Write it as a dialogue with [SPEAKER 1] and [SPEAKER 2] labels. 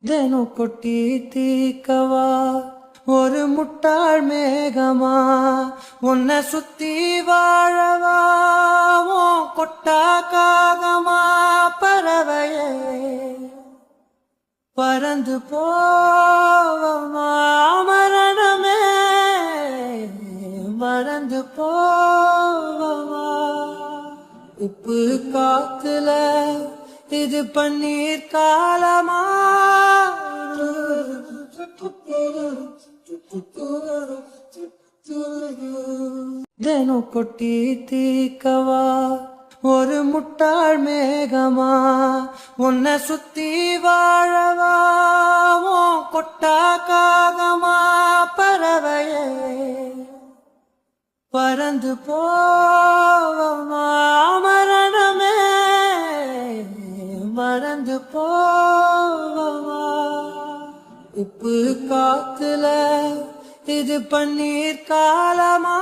[SPEAKER 1] தினம் கொட்டி தீக்கவா ஒரு முட்டாள் மேகமா உன்னை சுத்தி வாழவா உன் கொட்டா காகமா பறவையே பறந்து போவமா மரணமே மறந்து போவமா உப்பு காத்துல இது பன்னீர் காலமா தினம் கொட்டி தீக்கவா ஒரு முட்டாள் மேகமா உன்னை சுத்தி வாழவா உன் கொட்டா காகமா பறவையே பறந்து போவமா மரணமே மறந்து போவமா உப்பு காத்துல இது பன்னீர் காலமா